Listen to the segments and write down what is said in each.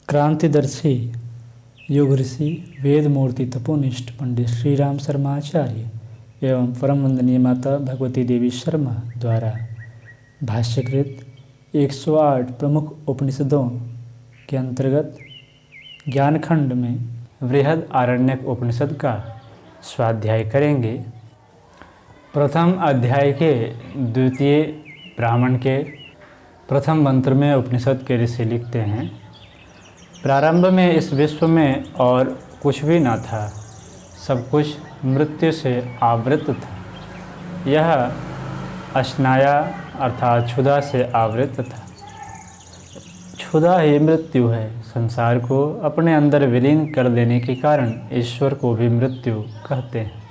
क्रांतिदर्शी युग ऋषि वेद मूर्ति तपोनिष्ठ पंडित श्री राम शर्मा आचार्य एवं परम वंदनीय माता भगवती देवी शर्मा द्वारा भाष्यकृत 108 प्रमुख उपनिषदों के अंतर्गत ज्ञानखंड में बृहद आरण्यक उपनिषद का स्वाध्याय करेंगे। प्रथम अध्याय के द्वितीय ब्राह्मण के प्रथम मंत्र में उपनिषद के ऋषि लिखते हैं, प्रारंभ में इस विश्व में और कुछ भी न था, सब कुछ मृत्यु से आवृत था। यह अश्नाया अर्थात क्षुधा से आवृत था। क्षुधा ही मृत्यु है। संसार को अपने अंदर विलीन कर देने के कारण ईश्वर को भी मृत्यु कहते हैं।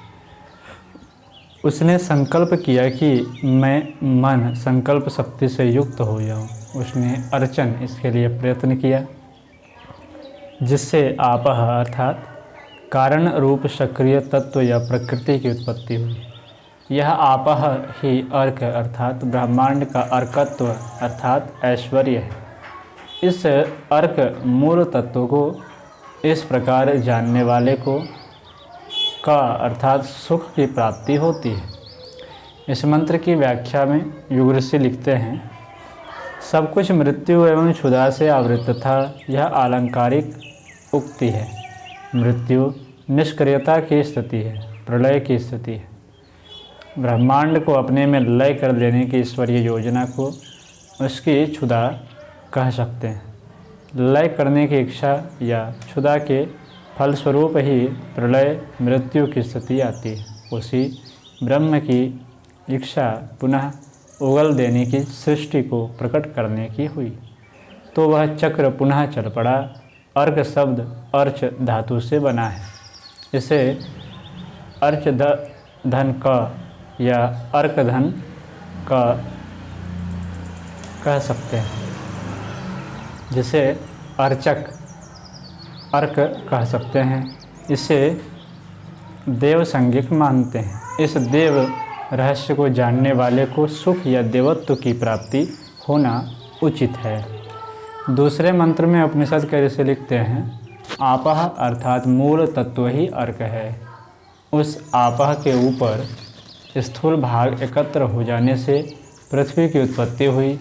उसने संकल्प किया कि मैं मन संकल्प शक्ति से युक्त हो जाऊं। उसने अर्चन इसके लिए प्रयत्न किया, जिससे आपह अर्थात कारण रूप सक्रिय तत्व या प्रकृति की उत्पत्ति हुई। यह आपह ही अर्क अर्थात ब्रह्मांड का अर्कत्व अर्थात ऐश्वर्य है। इस अर्क मूल तत्व को इस प्रकार जानने वाले को का अर्थात सुख की प्राप्ति होती है। इस मंत्र की व्याख्या में युग ऋषि लिखते हैं, सब कुछ मृत्यु एवं क्षुधा से आवृत था। यह आलंकारिक उक्ति है। मृत्यु निष्क्रियता की स्थिति है, प्रलय की स्थिति है। ब्रह्मांड को अपने में लय कर देने की ईश्वरीय योजना को उसकी क्षुधा कह सकते हैं। लय करने की इच्छा या क्षुधा के फलस्वरूप ही प्रलय मृत्यु की स्थिति आती है। उसी ब्रह्म की इच्छा पुनः उगल देने की सृष्टि को प्रकट करने की हुई, तो वह चक्र पुनः चल पड़ा। अर्क शब्द अर्च धातु से बना है। इसे अर्च धन का या अर्क धन का कह सकते हैं, जिसे अर्चक अर्क कह सकते हैं। इसे देव संज्ञक मानते हैं। इस देव रहस्य को जानने वाले को सुख या देवत्व की प्राप्ति होना उचित है। दूसरे मंत्र में उपनिषद के ऋषि लिखते हैं, आपह अर्थात मूल तत्व ही अर्क है। उस आपह के ऊपर स्थूल भाग एकत्र हो जाने से पृथ्वी की उत्पत्ति हुई।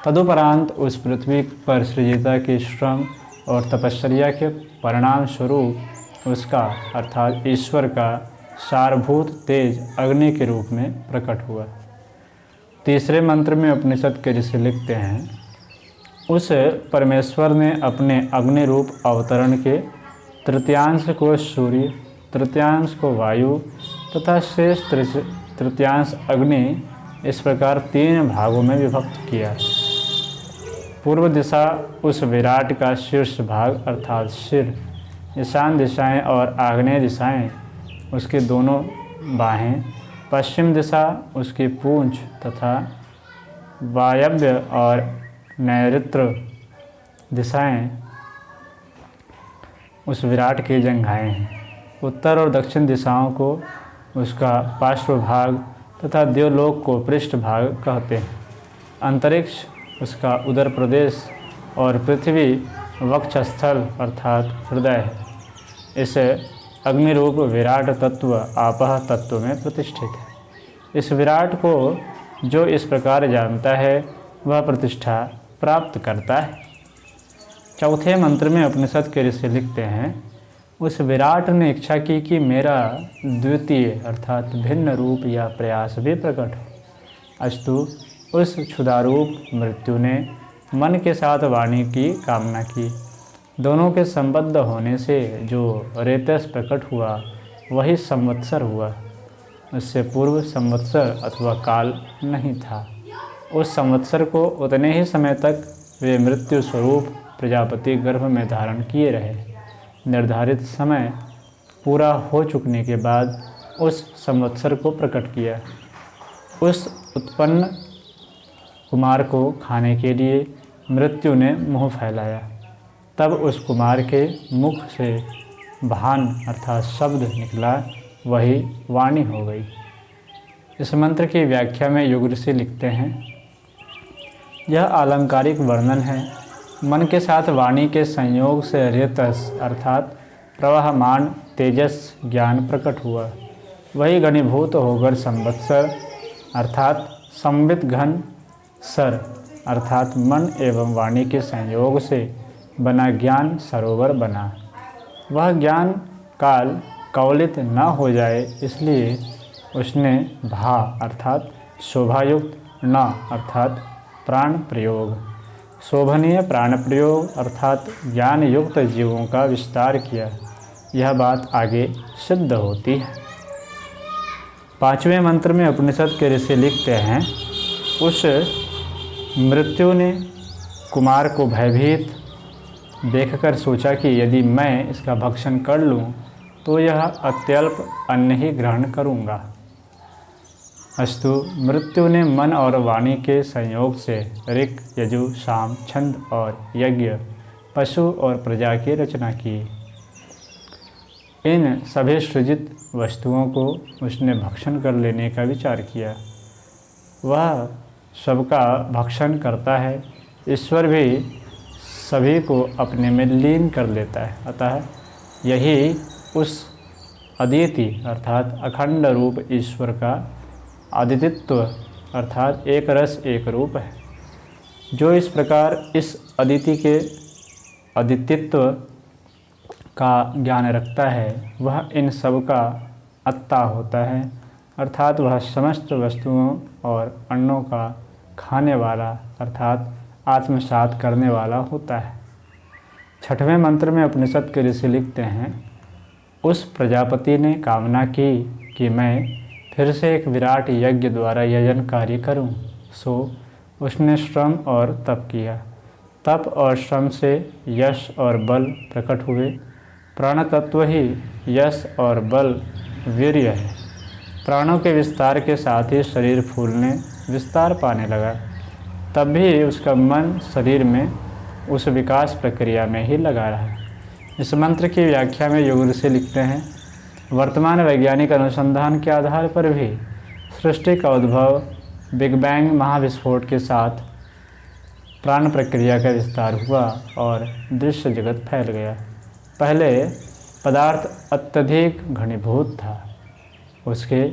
तदुपरांत उस पृथ्वी पर सृजिता के श्रम और तपश्चर्या के परिणाम स्वरूप उसका अर्थात ईश्वर का सारभूत तेज अग्नि के रूप में प्रकट हुआ। तीसरे मंत्र में उपनिषद के ऋषि लिखते हैं, उस परमेश्वर ने अपने अग्नि रूप अवतरण के तृतीयांश को सूर्य, तृतीयांश को वायु तथा शेष तृतीयांश अग्नि इस प्रकार 3 भागों में विभक्त किया। पूर्व दिशा उस विराट का शीर्ष भाग अर्थात सिर, ईशान दिशाएं और आग्नेय दिशाएं उसके दोनों बाहें, पश्चिम दिशा उसकी पूंछ तथा वायव्य और नैऋत्य दिशाएं उस विराट की जंघाएं हैं। उत्तर और दक्षिण दिशाओं को उसका पार्श्व भाग तथा देवलोक को पृष्ठ भाग कहते हैं। अंतरिक्ष उसका उदर प्रदेश और पृथ्वी वक्षस्थल अर्थात हृदय है। इस अग्निरूप विराट तत्व आपह तत्व में प्रतिष्ठित है। इस विराट को जो इस प्रकार जानता है वह प्रतिष्ठा प्राप्त करता है। चौथे मंत्र में उपनिषद के ऋषि लिखते हैं, उस विराट ने इच्छा की कि मेरा द्वितीय अर्थात भिन्न रूप या प्रयास भी प्रकट हो। अस्तु उस क्षुधारूप मृत्यु ने मन के साथ वाणी की कामना की। दोनों के संबद्ध होने से जो रेतस प्रकट हुआ वही संवत्सर हुआ। उससे पूर्व संवत्सर अथवा काल नहीं था। उस संवत्सर को उतने ही समय तक वे मृत्यु स्वरूप प्रजापति गर्भ में धारण किए रहे। निर्धारित समय पूरा हो चुकने के बाद उस संवत्सर को प्रकट किया। उस उत्पन्न कुमार को खाने के लिए मृत्यु ने मुँह फैलाया। तब उस कुमार के मुख से भान अर्थात शब्द निकला, वही वाणी हो गई। इस मंत्र की व्याख्या में युग ऋषि लिखते हैं, यह आलंकारिक वर्णन है। मन के साथ वाणी के संयोग से रेतस अर्थात प्रवाहमान तेजस ज्ञान प्रकट हुआ। वही घनीभूत होकर संवत्सर अर्थात संवित घन सर अर्थात मन एवं वाणी के संयोग से बना ज्ञान सरोवर बना। वह ज्ञान काल कवलित न हो जाए इसलिए उसने भा अर्थात शोभायुक्त न अर्थात प्राण प्रयोग शोभनीय प्राण प्रयोग अर्थात ज्ञान युक्त जीवों का विस्तार किया। यह बात आगे सिद्ध होती है। 5वें मंत्र में उपनिषद के ऋषि लिखते हैं, उस मृत्यु ने कुमार को भयभीत देखकर सोचा कि यदि मैं इसका भक्षण कर लूं तो यह अत्यल्प अन्न ही ग्रहण करूंगा। अस्तु मृत्यु ने मन और वाणी के संयोग से ऋक् यजु साम छंद और यज्ञ पशु और प्रजा की रचना की। इन सभी सृजित वस्तुओं को उसने भक्षण कर लेने का विचार किया। वह सबका भक्षण करता है, ईश्वर भी सभी को अपने में लीन कर लेता है। अतः यही उस अद्वितीय अर्थात अखंड रूप ईश्वर का अद्वितीयत्व अर्थात एक रस एक रूप है। जो इस प्रकार इस अद्वितीय के अद्वितीयत्व का ज्ञान रखता है वह इन सब का आत्ता होता है अर्थात वह समस्त वस्तुओं और अन्नों का खाने वाला अर्थात आत्मसात करने वाला होता है। 6वें मंत्र में उपनिषद के ऋषि लिखते हैं, उस प्रजापति ने कामना की कि मैं फिर से एक विराट यज्ञ द्वारा यजन कार्य करूं। सो उसने श्रम और तप किया। तप और श्रम से यश और बल प्रकट हुए। प्राण तत्व ही यश और बल वीर्य है। प्राणों के विस्तार के साथ ही शरीर फूलने विस्तार पाने लगा। तब भी उसका मन शरीर में उस विकास प्रक्रिया में ही लगा रहा। इस मंत्र की व्याख्या में योग ऋषि लिखते हैं, वर्तमान वैज्ञानिक अनुसंधान के आधार पर भी सृष्टि का उद्भव बिग बैंग महाविस्फोट के साथ प्राण प्रक्रिया का विस्तार हुआ और दृश्य जगत फैल गया। पहले पदार्थ अत्यधिक घनीभूत था, उसके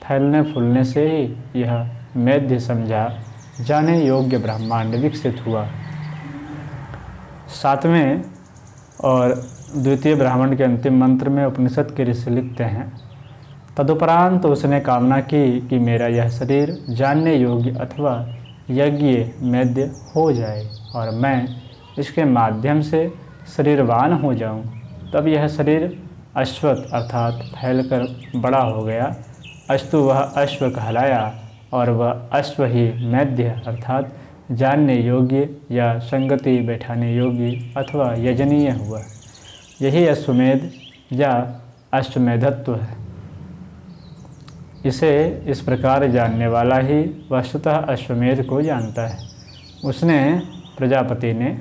फैलने फूलने से ही यह मेध्य समझा जाने योग्य ब्रह्मांड विकसित हुआ। 7वें और द्वितीय ब्राह्मण के अंतिम मंत्र में उपनिषद के ऋषि लिखते हैं, तदुपरांत तो उसने कामना की कि मेरा यह शरीर जानने योग्य अथवा यज्ञ मेद्य हो जाए और मैं इसके माध्यम से शरीरवान हो जाऊं। तब यह शरीर अश्वत अर्थात फैलकर बड़ा हो गया। अस्तु वह अश्व कहलाया और वह अश्व ही मेद्य अर्थात जानने योग्य या संगति बैठाने योग्य अथवा यजनीय हुआ। यही अश्वमेध या अश्वमेधत्व है। इसे इस प्रकार जानने वाला ही वस्तुतः अश्वमेध को जानता है। उसने प्रजापति ने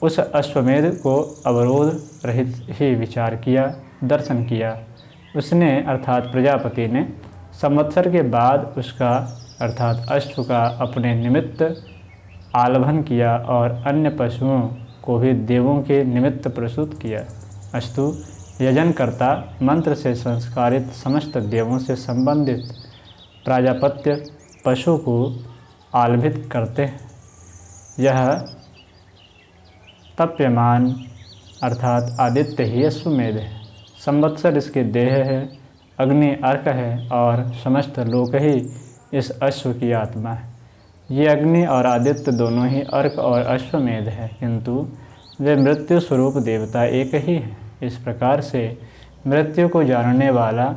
उस अश्वमेध को अवरोध रहित ही विचार किया, दर्शन किया। उसने अर्थात प्रजापति ने संवत्सर के बाद उसका अर्थात अश्व का अपने निमित्त आलभन किया और अन्य पशुओं को भी देवों के निमित्त प्रसूत किया। अस्तु यजनकर्ता मंत्र से संस्कारित समस्त देवों से संबंधित प्राजापत्य पशु को आलभित करते हैं। यह तप्यमान अर्थात आदित्य ही अश्वमेध है। संवत्सर इसके देह है, अग्नि अर्क है और समस्त लोक ही इस अश्व की आत्मा है। ये अग्नि और आदित्य दोनों ही अर्क और अश्वमेध है, किंतु वे मृत्यु स्वरूप देवता एक ही हैं। इस प्रकार से मृत्यु को जानने वाला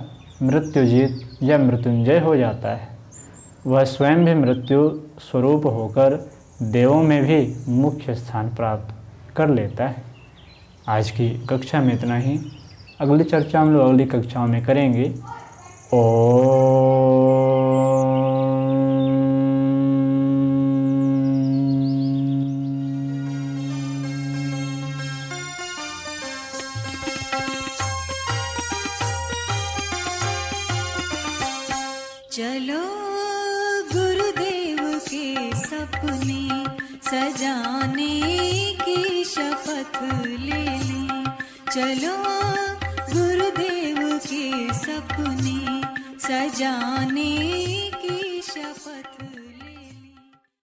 मृत्युजीत या मृत्युंजय हो जाता है। वह स्वयं भी मृत्यु स्वरूप होकर देवों में भी मुख्य स्थान प्राप्त कर लेता है। आज की कक्षा में इतना ही। अगली चर्चा हम लोग अगली कक्षाओं में करेंगे। चलो गुरुदेव के सपने सजाने की ले लें। चलो गुरुदेव के सपने सजाने